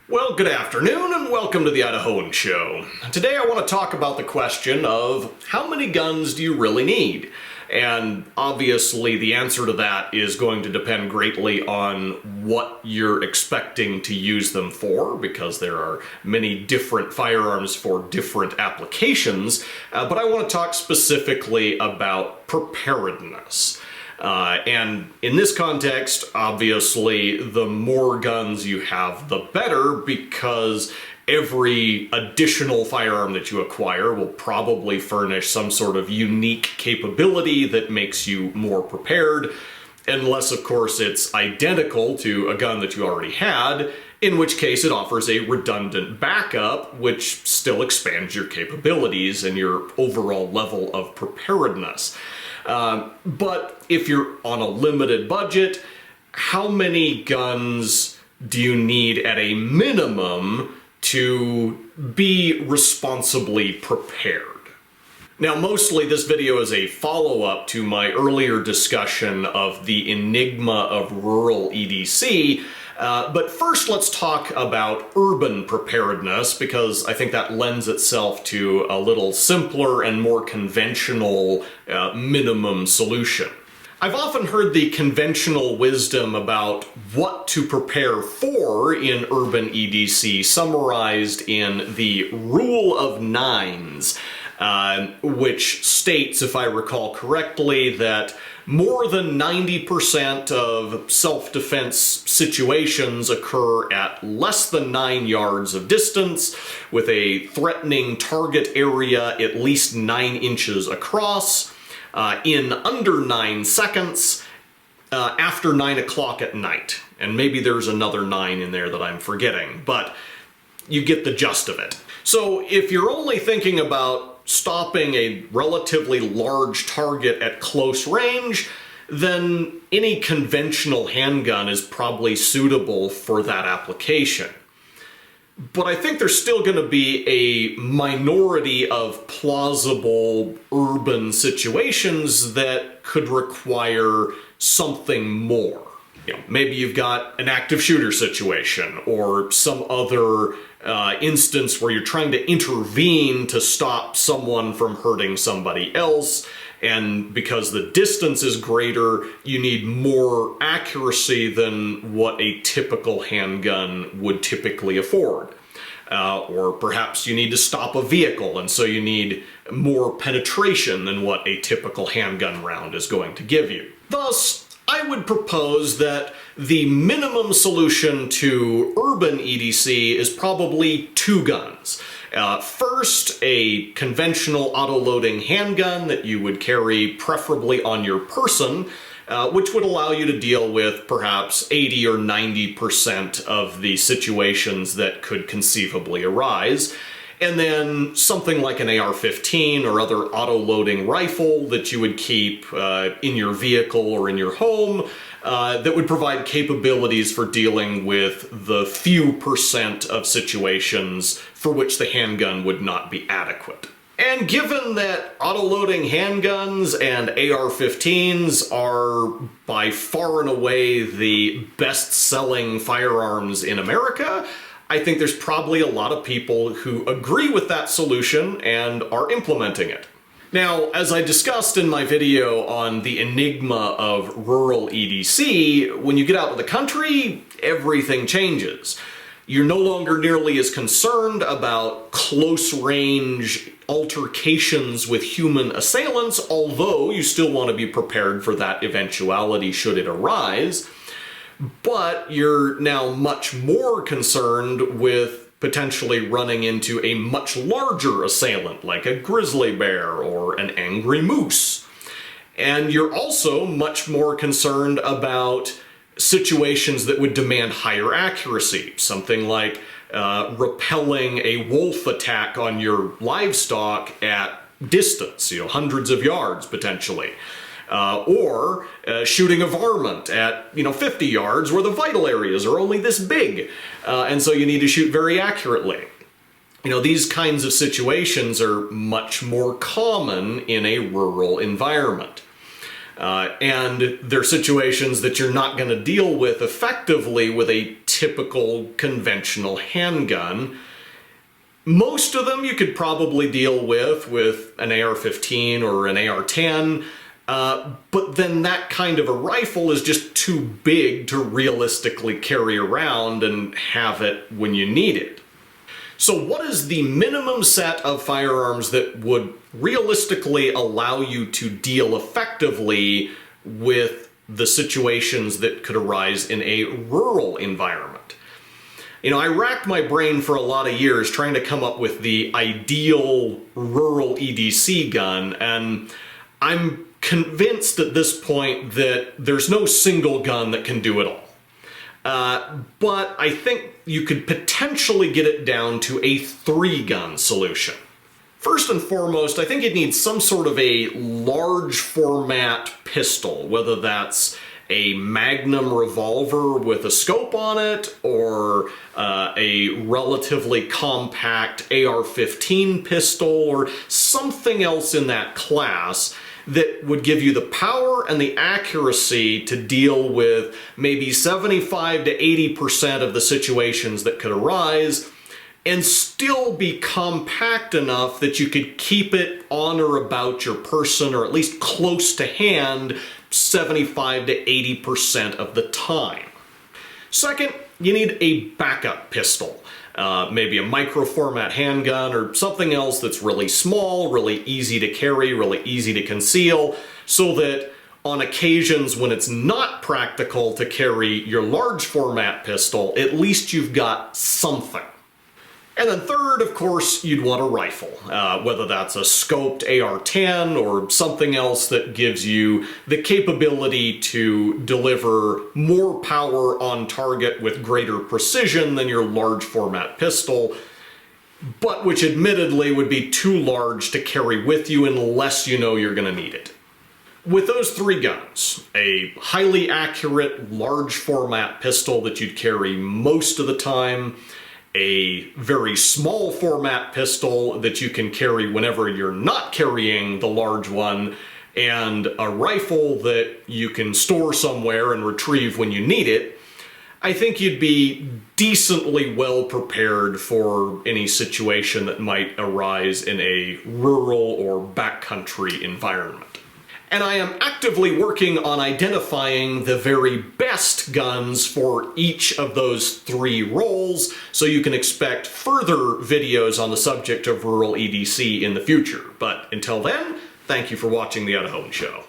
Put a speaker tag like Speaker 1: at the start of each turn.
Speaker 1: Well, good afternoon and welcome to the Idahoan Show. Today I want to talk about the question of how many guns do you really need? And obviously the answer to that is going to depend greatly on what you're expecting to use them for, because there are many different firearms for different applications, but I want to talk specifically about preparedness. And in this context, obviously, the more guns you have, the better, because every additional firearm that you acquire will probably furnish some sort of unique capability that makes you more prepared, unless, of course, it's identical to a gun that you already had, in which case it offers a redundant backup, which still expands your capabilities and your overall level of preparedness. But if you're on a limited budget, how many guns do you need at a minimum to be responsibly prepared? Now, mostly this video is a follow-up to my earlier discussion of the enigma of rural EDC, but first let's talk about urban preparedness, because I think that lends itself to a little simpler and more conventional minimum solution. I've often heard the conventional wisdom about what to prepare for in urban EDC summarized in the rule of nines, which states, if I recall correctly, that more than 90% of self-defense situations occur at less than 9 yards of distance, with a threatening target area at least 9 inches across, in under 9 seconds, after 9 o'clock at night. And maybe there's another 9 in there that I'm forgetting, but you get the gist of it. So if you're only thinking about stopping a relatively large target at close range, then any conventional handgun is probably suitable for that application. But I think there's still going to be a minority of plausible urban situations that could require something more. Maybe you've got an active shooter situation or some other instance where you're trying to intervene to stop someone from hurting somebody else, and because the distance is greater, you need more accuracy than what a typical handgun would typically afford. Or perhaps you need to stop a vehicle, and so you need more penetration than what a typical handgun round is going to give you. Thus, I would propose that the minimum solution to urban EDC is probably 2 guns. First, a conventional auto-loading handgun that you would carry preferably on your person, which would allow you to deal with perhaps 80 or 90% of the situations that could conceivably arise. And then something like an AR-15 or other auto-loading rifle that you would keep in your vehicle or in your home that would provide capabilities for dealing with the few percent of situations for which the handgun would not be adequate. And given that auto-loading handguns and AR-15s are by far and away the best-selling firearms in America, I think there's probably a lot of people who agree with that solution and are implementing it. Now, as I discussed in my video on the enigma of rural EDC, when you get out to the country, everything changes. You're no longer nearly as concerned about close-range altercations with human assailants, although you still want to be prepared for that eventuality should it arise. But you're now much more concerned with potentially running into a much larger assailant, like a grizzly bear or an angry moose. And you're also much more concerned about situations that would demand higher accuracy, something like repelling a wolf attack on your livestock at distance, hundreds of yards potentially. Or shooting a varmint at 50 yards where the vital areas are only this big, and so you need to shoot very accurately. These kinds of situations are much more common in a rural environment. And they're situations that you're not going to deal with effectively with a typical conventional handgun. Most of them you could probably deal with an AR-15 or an AR-10, but then that kind of a rifle is just too big to realistically carry around and have it when you need it. So what is the minimum set of firearms that would realistically allow you to deal effectively with the situations that could arise in a rural environment? You know, I racked my brain for a lot of years trying to come up with the ideal rural EDC gun, and I'm convinced at this point that there's no single gun that can do it all. But I think you could potentially get it down to a 3-gun solution. First and foremost, I think you'd need some sort of a large format pistol, whether that's a Magnum revolver with a scope on it, or a relatively compact AR-15 pistol, or something else in that class that would give you the power and the accuracy to deal with maybe 75 to 80% of the situations that could arise, and still be compact enough that you could keep it on or about your person, or at least close to hand, 75 to 80% of the time. Second, you need a backup pistol. Maybe a micro format handgun or something else that's really small, really easy to carry, really easy to conceal, so that on occasions when it's not practical to carry your large format pistol, at least you've got something. And then third, of course, you'd want a rifle, whether that's a scoped AR-10 or something else that gives you the capability to deliver more power on target with greater precision than your large format pistol, but which admittedly would be too large to carry with you unless you know you're going to need it. With those 3 guns, a highly accurate large format pistol that you'd carry most of the time, a very small format pistol that you can carry whenever you're not carrying the large one, and a rifle that you can store somewhere and retrieve when you need it, I think you'd be decently well prepared for any situation that might arise in a rural or backcountry environment. And I am actively working on identifying the very best guns for each of those 3 roles, so you can expect further videos on the subject of rural EDC in the future. But until then, thank you for watching the Idahoan Show.